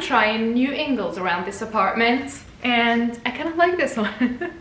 trying new angles around this apartment, and I kind of like this one.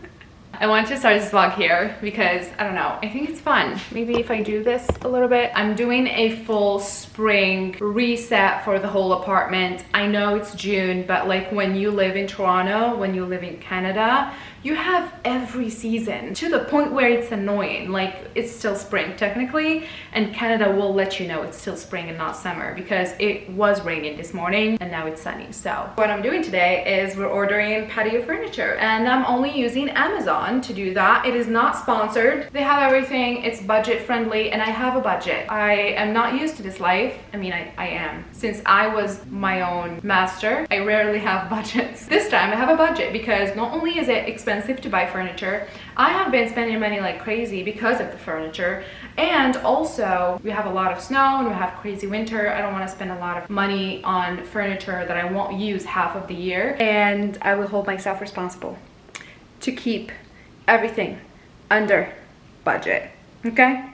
I wanted to start this vlog here because, I don't know, I think it's fun. Maybe if I do this a little bit. I'm doing a full spring reset for the whole apartment. I know it's June, but like when you live in Toronto, when you live in Canada, you have every season to the point where it's annoying. Like, it's still spring technically, and Canada will let you know it's still spring and not summer because it was raining this morning and now it's sunny. So what I'm doing today is we're ordering patio furniture, and I'm only using Amazon to do that. It is not sponsored. They have everything. It's budget friendly, and I have a budget. I am not used to this life. I mean, I am. Since I was my own master, I rarely have budgets. This time I have a budget because not only is it expensive to buy furniture, I have been spending money like crazy because of the furniture, and also we have a lot of snow and we have crazy winter. I don't want to spend a lot of money on furniture that I won't use half of the year, and I will hold myself responsible to keep everything under budget. Okay?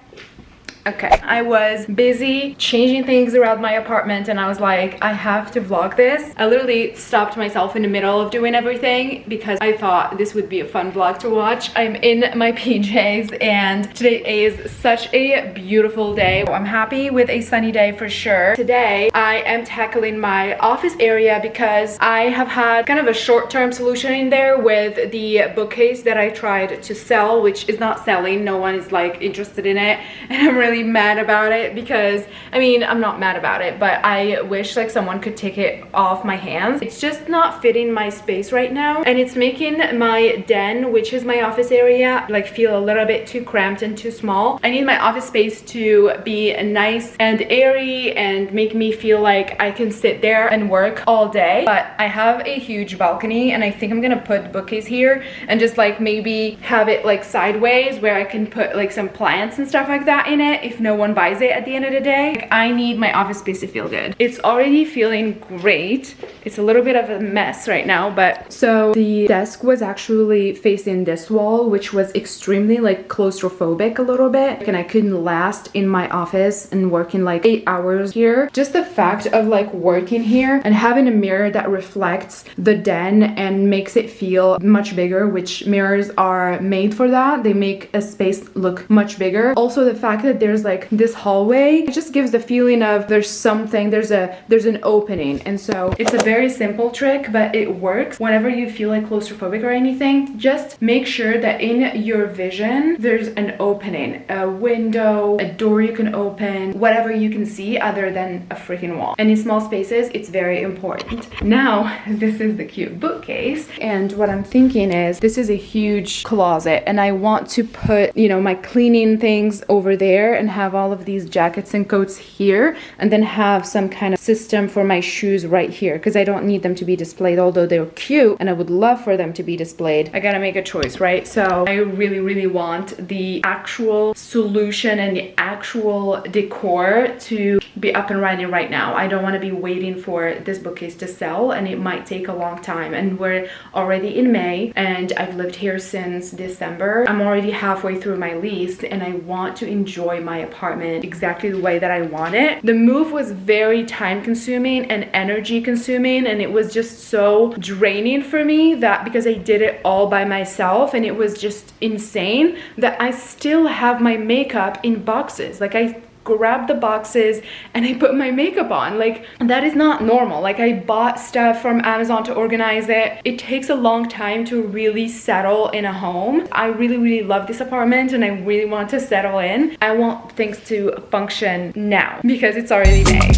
Okay, I was busy changing things around my apartment, and I was like, I have to vlog this. I literally stopped myself in the middle of doing everything because I thought this would be a fun vlog to watch. I'm in my PJs, and today is such a beautiful day. I'm happy with a sunny day for sure. Today, I am tackling my office area because I have had kind of a short-term solution in there with the bookcase that I tried to sell, which is not selling. No one is like interested in it, and I'm really mad about it because, I mean, I'm not mad about it, but I wish like someone could take it off my hands. It's just not fitting my space right now, and it's making my den, which is my office area, like feel a little bit too cramped and too small. I need my office space to be nice and airy and make me feel like I can sit there and work all day. But I have a huge balcony, and I think I'm gonna put the bookcase here and just like maybe have it like sideways where I can put like some plants and stuff like that in it if no one buys it at the end of the day. Like, I need my office space to feel good. It's already feeling great. It's a little bit of a mess right now, but so the desk was actually facing this wall, which was extremely like claustrophobic a little bit, and I couldn't last in my office and working like 8 hours here. Just the fact of like working here and having a mirror that reflects the den and makes it feel much bigger, which mirrors are made for that. They make a space look much bigger. Also, the fact that there's like this hallway, it just gives the feeling of there's something, there's an opening. And so it's a very simple trick, but it works. Whenever you feel like claustrophobic or anything, just make sure that in your vision there's an opening, a window, a door you can open, whatever you can see other than a freaking wall. And in small spaces, it's very important. Now, this is the cute bookcase, and what I'm thinking is this is a huge closet, and I want to put, you know, my cleaning things over there and have all of these jackets and coats here, and then have some kind of system for my shoes right here because I don't need them to be displayed, although they're cute and I would love for them to be displayed. I gotta make a choice, right? So I really want the actual solution and the actual decor to be up and running right now. I don't want to be waiting for this bookcase to sell, and it might take a long time, and we're already in May and I've lived here since December. I'm already halfway through my lease, and I want to enjoy my apartment exactly the way that I want it. The move was very time consuming and energy consuming, and it was just so draining for me that because I did it all by myself, and it was just insane that I still have my makeup in boxes. Like, I grab the boxes and I put my makeup on. Like, that is not normal. Like, I bought stuff from Amazon to organize it. It takes a long time to really settle in a home. I really love this apartment, and I really want to settle in. I want things to function now because it's already May.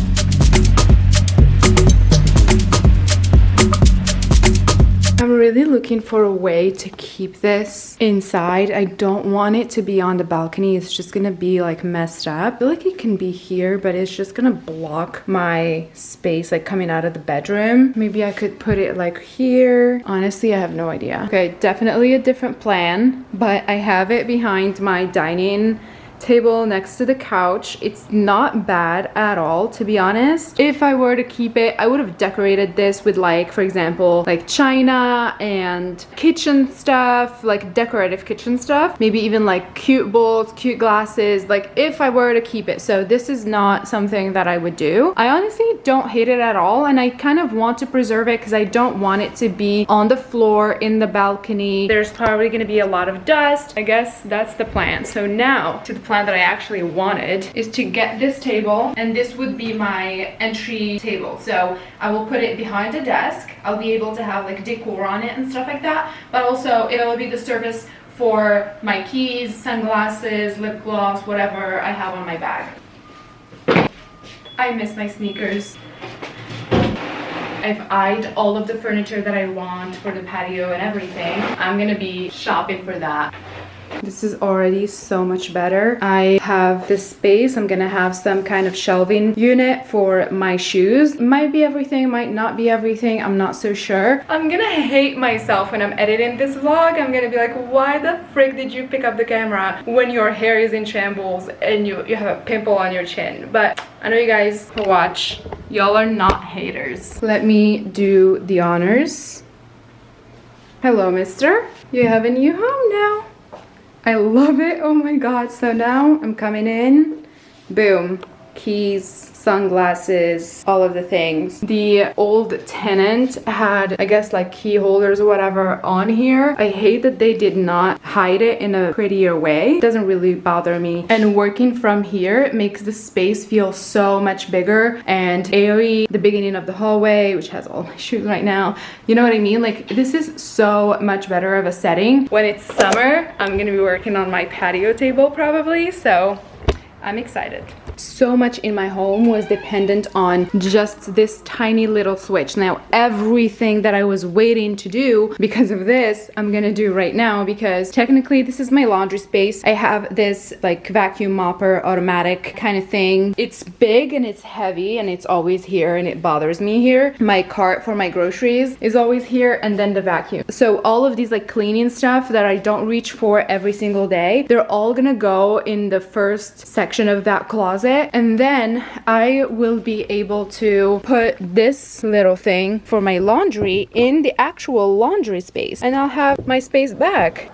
I'm really looking for a way to keep this inside. I don't want it to be on the balcony. It's just gonna be like messed up. I feel like it can be here, but it's just gonna block my space, like coming out of the bedroom. Maybe I could put it like here. Honestly, I have no idea. Okay, definitely a different plan, but I have it behind my dining table next to the couch. It's not bad at all, to be honest. If I were to keep it, I would have decorated this with, like, for example, like china and kitchen stuff, like decorative kitchen stuff, maybe even like cute bowls, cute glasses, like if I were to keep it. So this is not something that I would do. I honestly don't hate it at all, and I kind of want to preserve it because I don't want it to be on the floor in the balcony. There's probably going to be a lot of dust. I guess that's the plan. So now to the plan that I actually wanted is to get this table, and this would be my entry table. So I will put it behind a desk. I'll be able to have like decor on it and stuff like that, but also it will be the surface for my keys, sunglasses, lip gloss, whatever I have on my bag. I miss my sneakers. I've eyed all of the furniture that I want for the patio and everything. I'm gonna be shopping for that. This is already so much better. I have this space. I'm gonna have some kind of shelving unit for my shoes. Might be everything, might not be everything. I'm not so sure. I'm gonna hate myself when I'm editing this vlog. I'm gonna be like, why the frick did you pick up the camera when your hair is in shambles and you have a pimple on your chin? But I know you guys who watch, y'all are not haters. Let me do the honors. Hello, mister. You have a new home now. I love it. Oh my god. So now I'm coming in. Boom. Keys, sunglasses, all of the things. The old tenant had, I guess, like key holders or whatever on here. I hate that they did not hide it in a prettier way. It doesn't really bother me. And working from here makes the space feel so much bigger and airy. The beginning of the hallway, which has all my shoes right now. You know what I mean? Like, this is so much better of a setting. When it's summer, I'm gonna be working on my patio table probably, so I'm excited. So much in my home was dependent on just this tiny little switch. Now everything that I was waiting to do because of this, I'm gonna do right now, because technically this is my laundry space. I have this like vacuum mopper automatic kind of thing. It's big and it's heavy and it's always here and it bothers me here. My cart for my groceries is always here, and then the vacuum. So all of these like cleaning stuff that I don't reach for every single day, they're all gonna go in the first section of that closet. And then I will be able to put this little thing for my laundry in the actual laundry space, and I'll have my space back.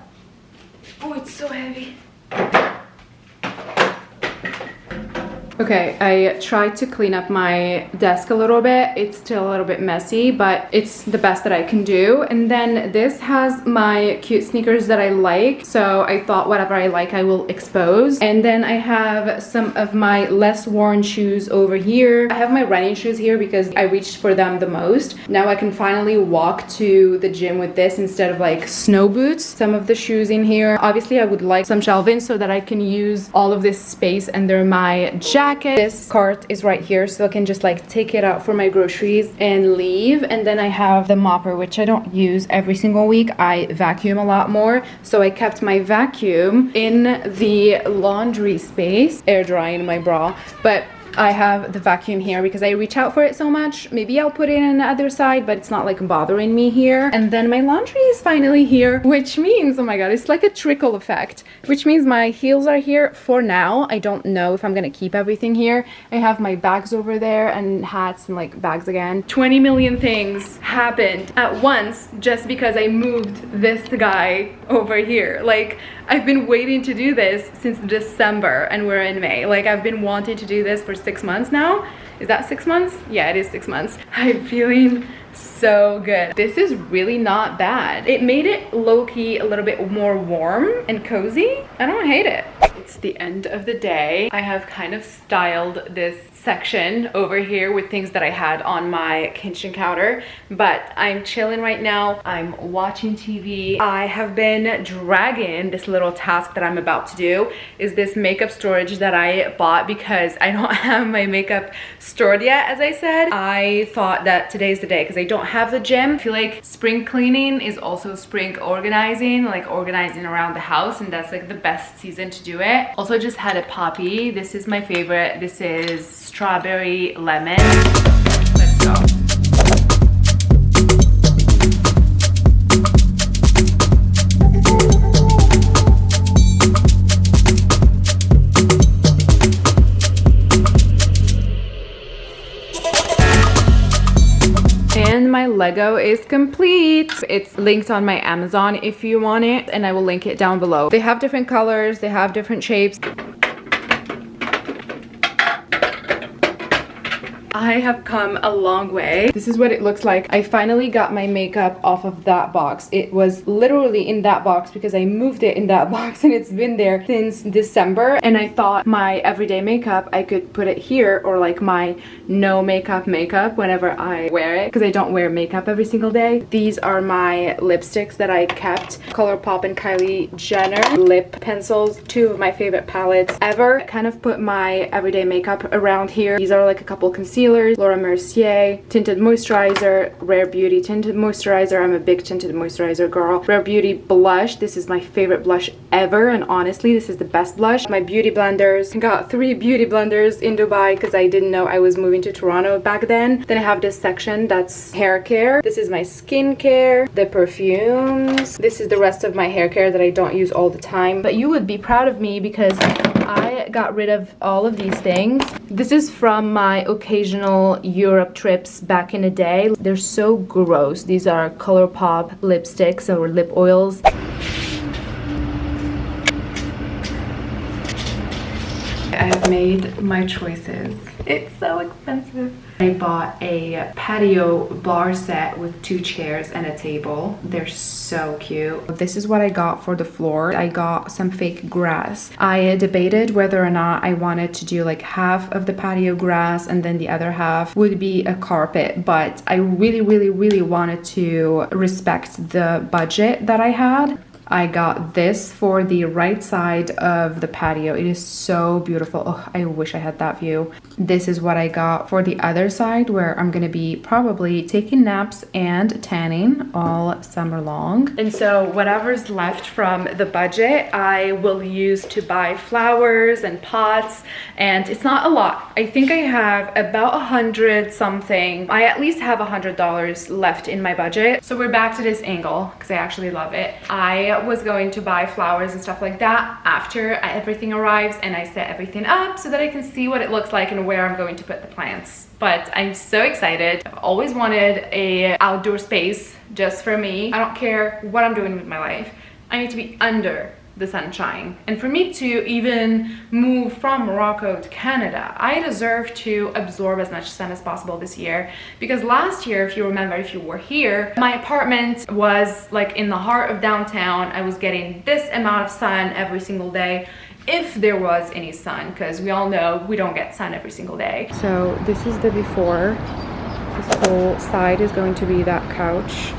Oh, it's so heavy. Okay, I tried to clean up my desk a little bit. It's still a little bit messy, but it's the best that I can do. And then this has my cute sneakers that I like. So I thought whatever I like, I will expose. And then I have some of my less worn shoes over here. I have my running shoes here because I reached for them the most. Now I can finally walk to the gym with this instead of like snow boots. Some of the shoes in here. Obviously, I would like some shelving so that I can use all of this space under my jacket. This cart is right here, so I can just like take it out for my groceries and leave. And then I have the mopper, which I don't use every single week. I vacuum a lot more, so I kept my vacuum in the laundry space, air drying my bra. But I have the vacuum here because I reach out for it so much. Maybe I'll put it on the other side, but it's not like bothering me here. And then my laundry is finally here, which means, oh my god, it's like a trickle effect, which means my heels are here for now. I don't know if I'm gonna keep everything here. I have my bags over there and hats and like bags again. 20 million things happened at once just because I moved this guy over here. Like, I've been waiting to do this since December and we're in May. Like, I've been wanting to do this for 6 months now. Is that 6 months? Yeah, it is 6 months. I'm feeling so good. This is really not bad. It made it low-key a little bit more warm and cozy. I don't hate it. It's the end of the day. I have kind of styled this section over here with things that I had on my kitchen counter, but I'm chilling right now. I'm watching TV. I have been dragging this little task that I'm about to do, is this makeup storage that I bought because I don't have my makeup stored yet. As I said, I thought that today's the day because I don't have the gym. I feel like spring cleaning is also spring organizing, like organizing around the house, and that's like the best season to do it. Also just had a poppy. This is my favorite. This is strawberry lemon. Let's go. Lego is complete. It's linked on my Amazon if you want it, and I will link it down below. They have different colors, they have different shapes. I have come a long way. This is what it looks like. I finally got my makeup off of that box. It was literally in that box because I moved it in that box, and it's been there since December. And I thought my everyday makeup, I could put it here, or like my no makeup whenever I wear it, because I don't wear makeup every single day. These are my lipsticks that I kept. ColourPop and Kylie Jenner lip pencils, two of my favorite palettes ever. I kind of put my everyday makeup around here. These are like a couple concealers. Laura Mercier tinted moisturizer, Rare Beauty tinted moisturizer. I'm a big tinted moisturizer girl. Rare Beauty blush. This is my favorite blush ever, and honestly this is the best blush. My beauty blenders. I got 3 beauty blenders in Dubai because I didn't know I was moving to Toronto back then. Then I have this section that's hair care. This is my skincare, the perfumes. This is the rest of my hair care that I don't use all the time. But you would be proud of me because I got rid of all of these things. This is from my occasional Europe trips back in the day. They're so gross. These are ColourPop lipsticks or lip oils. I have made my choices. It's so expensive. I bought a patio bar set with 2 chairs and a table. They're so cute. This is what I got for the floor. I got some fake grass. I debated whether or not I wanted to do like half of the patio grass and then the other half would be a carpet, but I really wanted to respect the budget that I had. I got this for the right side of the patio. It is so beautiful. Oh, I wish I had that view. This is what I got for the other side, where I'm gonna be probably taking naps and tanning all summer long. And so whatever's left from the budget, I will use to buy flowers and pots, and it's not a lot. I think I have about 100 something. I at least have $100 left in my budget. So we're back to this angle because I actually love it. I was going to buy flowers and stuff like that after everything arrives and I set everything up so that I can see what it looks like and where I'm going to put the plants. But I'm so excited. I've always wanted an outdoor space just for me. I don't care what I'm doing with my life. I need to be under the sunshine. And for me to even move from Morocco to Canada, I deserve to absorb as much sun as possible this year, because last year, if you remember, if you were here, my apartment was like in the heart of downtown. I was getting this amount of sun every single day, if there was any sun, because we all know we don't get sun every single day. So this is the before. This whole side is going to be that couch.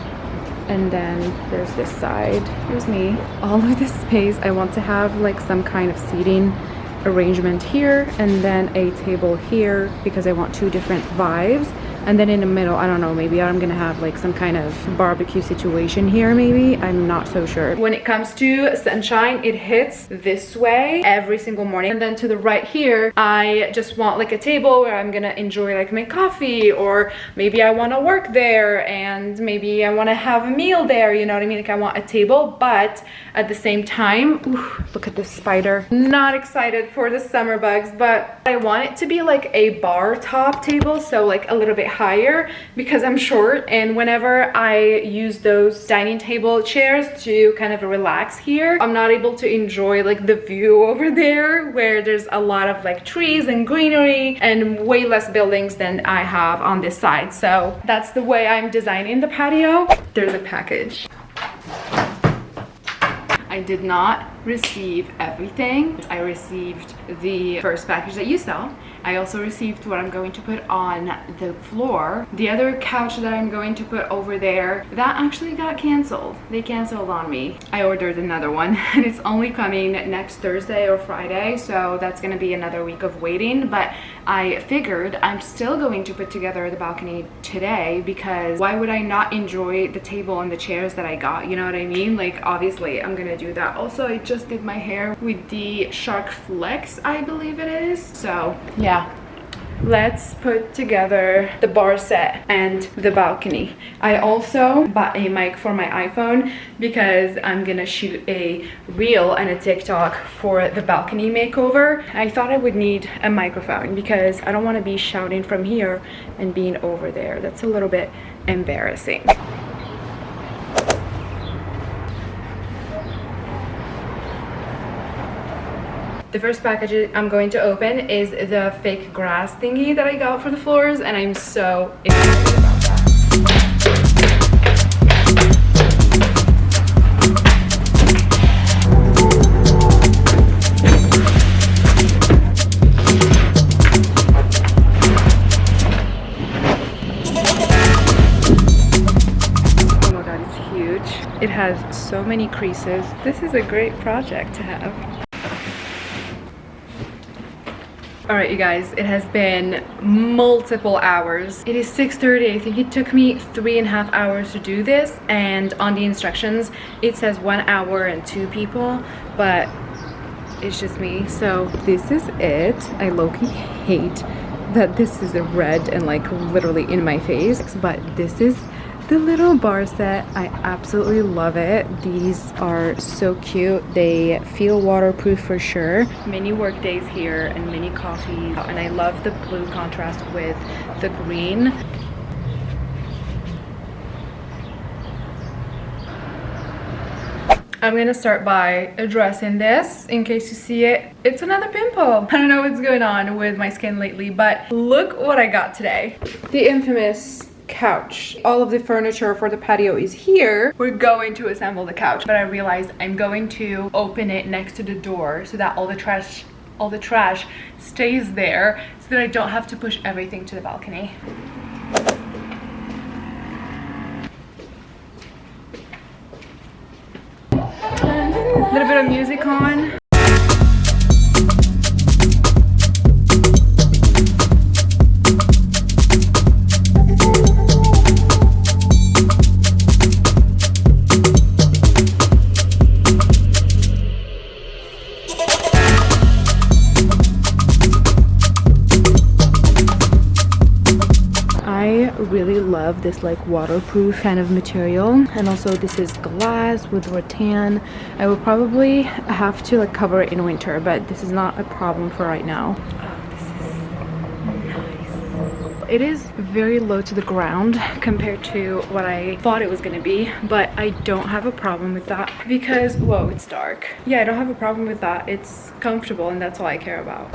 And then there's this side. Here's me. All of this space, I want to have like some kind of seating arrangement here and then a table here because I want 2 different vibes. And then in the middle, I don't know, maybe I'm gonna have like some kind of barbecue situation here, maybe. I'm not so sure. When it comes to sunshine, it hits this way every single morning. And then to the right here, I just want like a table where I'm gonna enjoy like my coffee, or maybe I wanna work there and maybe I wanna have a meal there, you know what I mean? Like I want a table, but at the same time, ooh, look at this spider. Not excited for the summer bugs, but I want it to be like a bar top table, so like a little bit higher because I'm short, and whenever I use those dining table chairs to kind of relax here, I'm not able to enjoy like the view over there where there's a lot of like trees and greenery and way less buildings than I have on this side. So that's the way I'm designing the patio. There's a package. I did not receive everything. I received the first package that you saw. I also received what I'm going to put on the floor. The other couch that I'm going to put over there, that actually got canceled. They canceled on me. I ordered another one and it's only coming next Thursday or Friday, so that's gonna be another week of waiting. But I figured I'm still going to put together the balcony today, because why would I not enjoy the table and the chairs that I got? You know what I mean? Like obviously I'm gonna do that. Also, I just did my hair with the Shark Flex, I believe it is. So yeah, let's put together the bar set and the balcony. I also bought a mic for my iPhone because I'm gonna shoot a reel and a TikTok for the balcony makeover. I thought I would need a microphone because I don't want to be shouting from here and being over there. That's a little bit embarrassing. The first package I'm going to open is the fake grass thingy that I got for the floors, and I'm so excited about that. Oh my god, it's huge. It has so many creases. This is a great project to have. Alright you guys, it has been multiple hours. It is 6:30. I think it took me 3.5 hours to do this, and on the instructions it says 1 hour and 2 people, but it's just me. So this is it. I low-key hate that this is red and like literally in my face, but this is the little bar set. I absolutely love it. These are so cute. They feel waterproof for sure. Mini work days here and mini coffee, and I love the blue contrast with the green. I'm gonna start by addressing this in case you see it. It's another pimple. I don't know what's going on with my skin lately, but look what I got today. The infamous couch. All of the furniture for the patio is here. We're going to assemble the couch, but I realized I'm going to open it next to the door so that all the trash stays there, so that I don't have to push everything to the balcony. A little bit of music on. Really love this like waterproof kind of material, and also this is glass with rattan. I will probably have to like cover it in winter, but this is not a problem for right now. Oh, this is nice. It is very low to the ground compared to what I thought it was going to be, but I don't have a problem with that because, whoa, it's dark. Yeah, I don't have a problem with that. It's comfortable, and that's all I care about.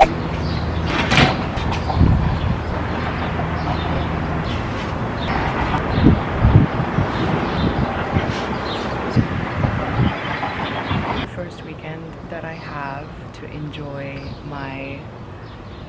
That I have to enjoy my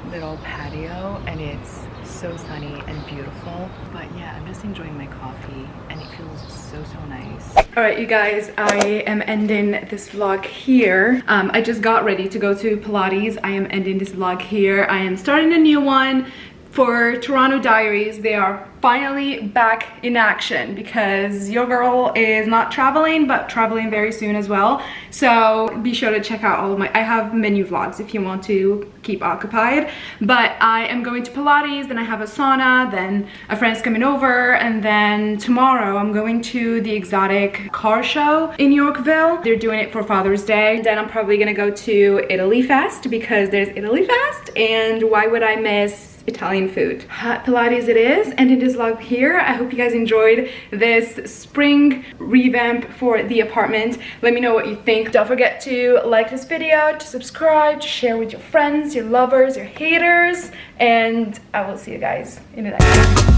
little patio, and it's so sunny and beautiful. But yeah, I'm just enjoying my coffee and it feels so nice. All right you guys, I am ending this vlog here. I just got ready to go to Pilates. I am ending this vlog here. I am starting a new one for Toronto Diaries. They are finally back in action because your girl is not traveling, but traveling very soon as well. So be sure to check out all of I have menu vlogs if you want to keep occupied. But I am going to Pilates, then I have a sauna, then a friend's coming over, and then tomorrow I'm going to the exotic car show in Yorkville. They're doing it for Father's Day. And then I'm probably gonna go to Italy Fest because there's Italy Fest, and why would I miss Italian food? Hot Pilates it is, and it is vlog here. I hope you guys enjoyed this spring revamp for the apartment. Let me know what you think. Don't forget to like this video, to subscribe, to share with your friends, your lovers, your haters, and I will see you guys in the next one.